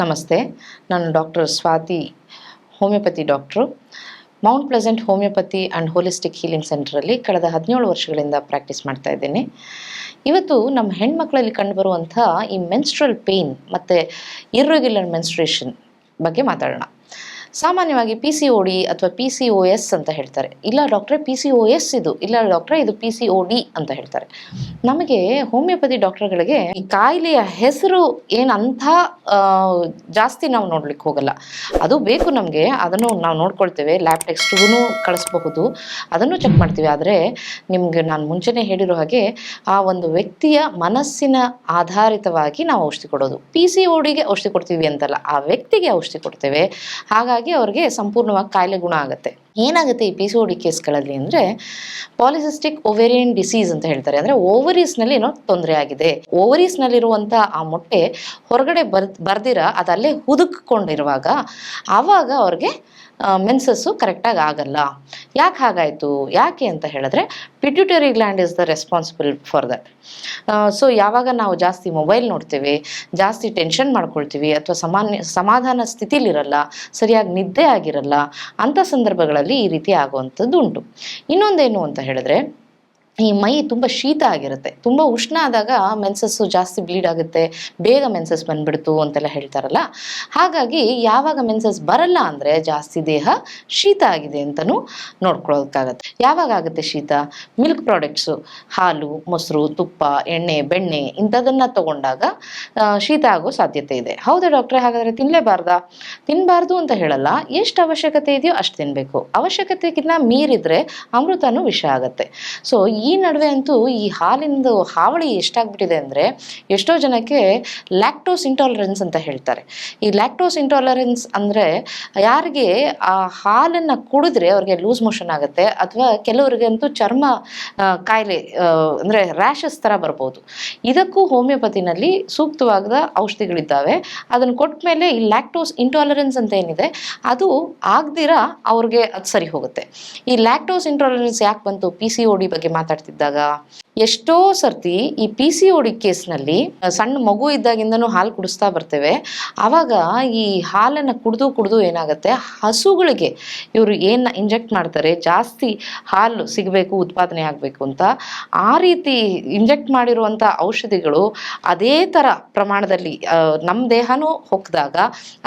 ನಮಸ್ತೆ. ನಾನು doctor Swathi, homeopathy doctor. Mount Pleasant homeopathy and holistic healing ಸೆಂಟರಲ್ಲಿ ಕಳೆದ 17 ವರ್ಷಗಳಿಂದ ಪ್ರಾಕ್ಟೀಸ್ ಮಾಡ್ತಾ ಇದ್ದೇನೆ. ಇವತ್ತು ನಮ್ಮ ಹೆಣ್ಮಕ್ಳಲ್ಲಿ ಕಂಡುಬರುವಂಥ ಈ ಮೆನ್ಸ್ಟ್ರಲ್ ಪೇಯ್ನ್ ಮತ್ತು ಇರ್ರೆಗ್ಯುಲರ್ ಮೆನ್ಸ್ಟ್ರೇಷನ್ ಬಗ್ಗೆ ಮಾತಾಡೋಣ. ಸಾಮಾನ್ಯವಾಗಿ PCOD ಅಥವಾ PCOS ಅಂತ ಹೇಳ್ತಾರೆ. ಇಲ್ಲ ಡಾಕ್ಟ್ರೇ PCOS ಇದು, ಇಲ್ಲ ಡಾಕ್ಟ್ರೇ ಇದು PCOD ಅಂತ ಹೇಳ್ತಾರೆ. ನಮಗೆ ಹೋಮಿಯೋಪತಿ ಡಾಕ್ಟರ್ಗಳಿಗೆ ಈ ಕಾಯಿಲೆಯ ಹೆಸರು ಏನಂತ ಜಾಸ್ತಿ ನಾವು ನೋಡ್ಲಿಕ್ಕೆ ಹೋಗಲ್ಲ. ಅದು ಬೇಕು ನಮಗೆ, ಅದನ್ನು ನಾವು ನೋಡ್ಕೊಳ್ತೇವೆ, ಲ್ಯಾಬ್ ಟೆಸ್ಟ್ಗೂ ಕಳಿಸ್ಬಹುದು, ಅದನ್ನು ಚೆಕ್ ಮಾಡ್ತೀವಿ. ಆದರೆ ನಿಮಗೆ ನಾನು ಮುಂಚೆನೇ ಹೇಳಿರೋ ಹಾಗೆ ಆ ಒಂದು ವ್ಯಕ್ತಿಯ ಮನಸ್ಸಿನ ಆಧಾರಿತವಾಗಿ ನಾವು ಔಷಧಿ ಕೊಡೋದು. PCODಗೆ ಔಷಧಿ ಕೊಡ್ತೀವಿ ಅಂತಲ್ಲ, ಆ ವ್ಯಕ್ತಿಗೆ ಔಷಧಿ ಕೊಡ್ತೇವೆ. ಹಾಗಾಗಿ ಅವ್ರಿಗೆ ಸಂಪೂರ್ಣವಾಗಿ ಕಾಯಿಲೆ ಗುಣ ಆಗುತ್ತೆ. ಏನಾಗುತ್ತೆ ಈ PCOD ಕೇಸ್ಗಳಲ್ಲಿ ಅಂದರೆ, ಪಾಲಿಸಿಸ್ಟಿಕ್ ಓವೇರಿಯನ್ ಡಿಸೀಸ್ ಅಂತ ಹೇಳ್ತಾರೆ. ಅಂದರೆ ಓವರೀಸ್ನಲ್ಲಿ ಏನೋ ತೊಂದರೆ ಆಗಿದೆ, ಓವರೀಸ್ನಲ್ಲಿರುವಂಥ ಆ ಮೊಟ್ಟೆ ಹೊರಗಡೆ ಬರ್ದಿರ ಅದಲ್ಲೇ ಹುದುಕೊಂಡಿರುವಾಗ ಆವಾಗ ಅವ್ರಿಗೆ ಮೆನ್ಸಸ್ಸು ಕರೆಕ್ಟಾಗಿ ಆಗಲ್ಲ. ಯಾಕೆ ಹಾಗಾಯಿತು, ಯಾಕೆ ಅಂತ ಹೇಳಿದ್ರೆ pituitary gland is the responsible for that. So ಯಾವಾಗ ನಾವು ಜಾಸ್ತಿ ಮೊಬೈಲ್ ನೋಡ್ತೇವೆ, ಜಾಸ್ತಿ ಟೆನ್ಷನ್ ಮಾಡ್ಕೊಳ್ತೀವಿ, ಅಥವಾ ಸಮಾಧಾನ ಸ್ಥಿತಿಲಿರಲ್ಲ, ಸರಿಯಾಗಿ ನಿದ್ದೆ ಆಗಿರಲ್ಲ, ಅಂಥ ಸಂದರ್ಭಗಳಲ್ಲಿ ಈ ರೀತಿ ಆಗುವಂಥದ್ದು ಉಂಟು. ಇನ್ನೊಂದೇನು ಅಂತ ಹೇಳಿದ್ರೆ, ಈ ಮೈ ತುಂಬ ಶೀತ ಆಗಿರುತ್ತೆ. ತುಂಬ ಉಷ್ಣ ಆದಾಗ ಮೆನ್ಸಸ್ಸು ಜಾಸ್ತಿ ಬ್ಲೀಡ್ ಆಗುತ್ತೆ, ಬೇಗ ಮೆನ್ಸಸ್ ಬಂದ್ಬಿಡ್ತು ಅಂತೆಲ್ಲ ಹೇಳ್ತಾರಲ್ಲ. ಹಾಗಾಗಿ ಯಾವಾಗ ಮೆನ್ಸಸ್ ಬರಲ್ಲ ಅಂದರೆ ಜಾಸ್ತಿ ದೇಹ ಶೀತ ಆಗಿದೆ ಅಂತಲೂ ನೋಡ್ಕೊಳ್ಳೋದಕ್ಕಾಗತ್ತೆ. ಯಾವಾಗ ಆಗುತ್ತೆ ಶೀತ? ಮಿಲ್ಕ್ ಪ್ರಾಡಕ್ಟ್ಸು, ಹಾಲು, ಮೊಸರು, ತುಪ್ಪ, ಎಣ್ಣೆ, ಬೆಣ್ಣೆ ಇಂಥದನ್ನು ತಗೊಂಡಾಗ ಶೀತ ಆಗೋ ಸಾಧ್ಯತೆ ಇದೆ. ಹೌದಾ ಡಾಕ್ಟ್ರೆ, ಹಾಗಾದರೆ ತಿನ್ನಬಾರ್ದು ಅಂತ ಹೇಳಲ್ಲ. ಎಷ್ಟು ಅವಶ್ಯಕತೆ ಇದೆಯೋ ಅಷ್ಟು ತಿನ್ನಬೇಕು. ಅವಶ್ಯಕತೆಗಿಂತ ಮೀರಿದರೆ ಅಮೃತನೂ ವಿಷ ಆಗುತ್ತೆ. ಸೊ ಈ ನಡುವೆ ಅಂತೂ ಈ ಹಾಲಿಂದು ಹಾವಳಿ ಎಷ್ಟಾಗ್ಬಿಟ್ಟಿದೆ ಅಂದರೆ, ಎಷ್ಟೋ ಜನಕ್ಕೆ ಲ್ಯಾಕ್ಟೋಸ್ ಇಂಟಾಲರೆನ್ಸ್ ಅಂತ ಹೇಳ್ತಾರೆ. ಈ ಲ್ಯಾಕ್ಟೋಸ್ ಇಂಟಾಲರೆನ್ಸ್ ಅಂದರೆ ಯಾರಿಗೆ ಆ ಹಾಲನ್ನು ಕುಡಿದ್ರೆ ಅವ್ರಿಗೆ ಲೂಸ್ ಮೋಷನ್ ಆಗುತ್ತೆ, ಅಥವಾ ಕೆಲವರಿಗೆ ಅಂತೂ ಚರ್ಮ ಕಾಯಿಲೆ ಅಂದರೆ ರ್ಯಾಷಸ್ ಥರ ಬರ್ಬೋದು. ಇದಕ್ಕೂ ಹೋಮಿಯೋಪತಿನಲ್ಲಿ ಸೂಕ್ತವಾದ ಔಷಧಿಗಳಿದ್ದಾವೆ. ಅದನ್ನು ಕೊಟ್ಟ ಮೇಲೆ ಈ ಲ್ಯಾಕ್ಟೋಸ್ ಇಂಟಾಲರೆನ್ಸ್ ಅಂತ ಏನಿದೆ ಅದು ಆಗದಿರ ಅವ್ರಿಗೆ ಅದು ಸರಿ ಹೋಗುತ್ತೆ. ಈ ಲ್ಯಾಕ್ಟೋಸ್ ಇಂಟಾಲರೆನ್ಸ್ ಯಾಕೆ ಬಂತು PCOD ಬಗ್ಗೆ ಮಾತಾಡ್ತಿದ್ದಾಗ? ಎಷ್ಟೋ ಸರ್ತಿ ಈ PCOD ಕೇಸ್ನಲ್ಲಿ ಸಣ್ಣ ಮಗು ಇದ್ದಾಗಿಂದನೂ ಹಾಲು ಕುಡಿಸ್ತಾ ಬರ್ತೇವೆ. ಆವಾಗ ಈ ಹಾಲನ್ನು ಕುಡಿದು ಏನಾಗುತ್ತೆ, ಹಸುಗಳಿಗೆ ಇವರು ಏನು ಇಂಜೆಕ್ಟ್ ಮಾಡ್ತಾರೆ, ಜಾಸ್ತಿ ಹಾಲು ಸಿಗಬೇಕು, ಉತ್ಪಾದನೆ ಆಗಬೇಕು ಅಂತ, ಆ ರೀತಿ ಇಂಜೆಕ್ಟ್ ಮಾಡಿರುವಂಥ ಔಷಧಿಗಳು ಅದೇ ಥರ ಪ್ರಮಾಣದಲ್ಲಿ ನಮ್ಮ ದೇಹನೂ ಹೊಕ್ಕಿದಾಗ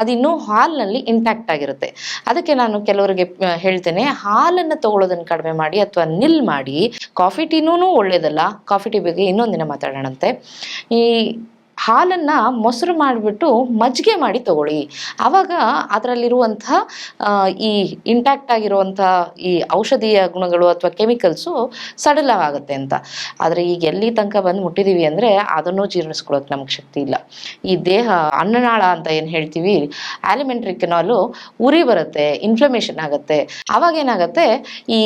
ಅದಿನ್ನೂ ಹಾಲಿನಲ್ಲಿ ಇಂಟ್ಯಾಕ್ಟ್ ಆಗಿರುತ್ತೆ. ಅದಕ್ಕೆ ನಾನು ಕೆಲವರಿಗೆ ಹೇಳ್ತೇನೆ, ಹಾಲನ್ನು ತಗೊಳ್ಳೋದನ್ನು ಕಡಿಮೆ ಮಾಡಿ ಅಥವಾ ನಿಲ್ ಮಾಡಿ. ಕಾಫಿ ಟೀನೂ ಒಳ್ಳೇದಲ್ಲ, ಕಾಫಿ ಟೀ ಬಗ್ಗೆ ಇನ್ನೊಂದು ದಿನ ಮಾತಾಡೋಣಂತೆ. ಈ ಹಾಲನ್ನು ಮೊಸರು ಮಾಡಿಬಿಟ್ಟು ಮಜ್ಜಿಗೆ ಮಾಡಿ ತಗೊಳ್ಳಿ. ಆವಾಗ ಅದರಲ್ಲಿರುವಂತಹ ಈ ಇಂಟ್ಯಾಕ್ಟ್ ಆಗಿರುವಂಥ ಈ ಔಷಧೀಯ ಗುಣಗಳು ಅಥವಾ ಕೆಮಿಕಲ್ಸು ಸಡಿಲವಾಗುತ್ತೆ ಅಂತ. ಆದರೆ ಈಗ ಎಲ್ಲಿ ತನಕ ಬಂದು ಮುಟ್ಟಿದ್ದೀವಿ ಅಂದರೆ ಅದನ್ನು ಜೀರ್ಣಿಸ್ಕೊಳ್ಳೋಕೆ ನಮ್ಗೆ ಶಕ್ತಿ ಇಲ್ಲ. ಈ ದೇಹ ಅನ್ನನಾಳ ಅಂತ ಏನು ಹೇಳ್ತೀವಿ, ಆಲಿಮೆಂಟ್ರಿ ಕೆನಾಲು ಉರಿ ಬರುತ್ತೆ, ಇನ್ಫ್ಲಮೇಷನ್ ಆಗುತ್ತೆ. ಆವಾಗ ಏನಾಗುತ್ತೆ, ಈ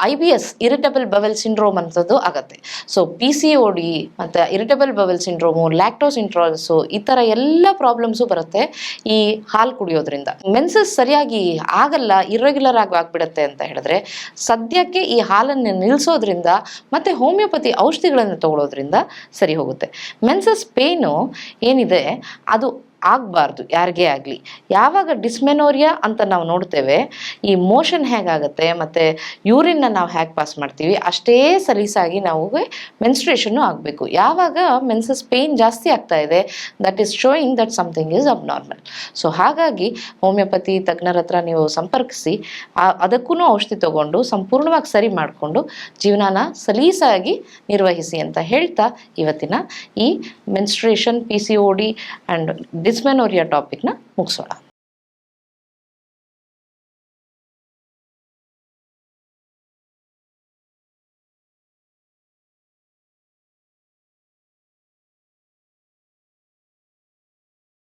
IBS ಇರಿಟಬಲ್ ಬವೆಲ್ ಸಿಂಡ್ರೋಮ್ ಅಂತದ್ದು ಆಗುತ್ತೆ. ಸೊ PCOD ಮತ್ತು ಇರಿಟಬಲ್ ಬವೆಲ್ ಸಿಂಡ್ರೋಮು, ಲ್ಯಾಕ್ಟೋಸ್ ಇಂಟಾಲರೆನ್ಸು, ಈ ಥರ ಎಲ್ಲ ಪ್ರಾಬ್ಲಮ್ಸು ಬರುತ್ತೆ ಈ ಹಾಲು ಕುಡಿಯೋದ್ರಿಂದ. ಮೆನ್ಸಸ್ ಸರಿಯಾಗಿ ಆಗಲ್ಲ, ಇರ್ರೆಗ್ಯುಲರ್ ಆಗ್ಬಿಡುತ್ತೆ ಅಂತ ಹೇಳಿದ್ರೆ ಸದ್ಯಕ್ಕೆ ಈ ಹಾಲನ್ನು ನಿಲ್ಲಿಸೋದ್ರಿಂದ ಮತ್ತು ಹೋಮಿಯೋಪತಿ ಔಷಧಿಗಳನ್ನು ತಗೊಳ್ಳೋದ್ರಿಂದ ಸರಿ ಹೋಗುತ್ತೆ. ಮೆನ್ಸಸ್ ಪೇಯ್ನು ಏನಿದೆ ಅದು ಆಗಬಾರ್ದು ಯಾರಿಗೇ ಆಗಲಿ. ಯಾವಾಗ ಡಿಸ್ಮೆನೋರಿಯಾ ಅಂತ ನಾವು ನೋಡ್ತೇವೆ, ಈ ಮೋಷನ್ ಹೇಗಾಗುತ್ತೆ ಮತ್ತು ಯೂರಿನ್ನ ನಾವು ಹೇಗೆ ಪಾಸ್ ಮಾಡ್ತೀವಿ ಅಷ್ಟೇ ಸಲೀಸಾಗಿ ನಾವು ಮೆನ್ಸ್ಟ್ರೇಷನ್ನು ಆಗಬೇಕು. ಯಾವಾಗ ಮೆನ್ಸಸ್ ಪೇಯ್ನ್ ಜಾಸ್ತಿ ಆಗ್ತಾ ಇದೆ, that is showing that something is abnormal. So ಹಾಗಾಗಿ ಹೋಮಿಯೋಪತಿ ತಜ್ಞರ ಹತ್ರ ನೀವು ಸಂಪರ್ಕಿಸಿ ಅದಕ್ಕೂ ಔಷಧಿ ತಗೊಂಡು ಸಂಪೂರ್ಣವಾಗಿ ಸರಿ ಮಾಡಿಕೊಂಡು ಜೀವನನ ಸಲೀಸಾಗಿ ನಿರ್ವಹಿಸಿ ಅಂತ ಹೇಳ್ತಾ ಇವತ್ತಿನ ಈ ಮೆನ್ಸ್ಟ್ರೇಷನ್, PCOD ಆ್ಯಂಡ್ ಡಿಸ್ಮೆನೋರಿಯಾ ಟಾಪಿಕ್ನ ಮುಗಿಸೋಣ.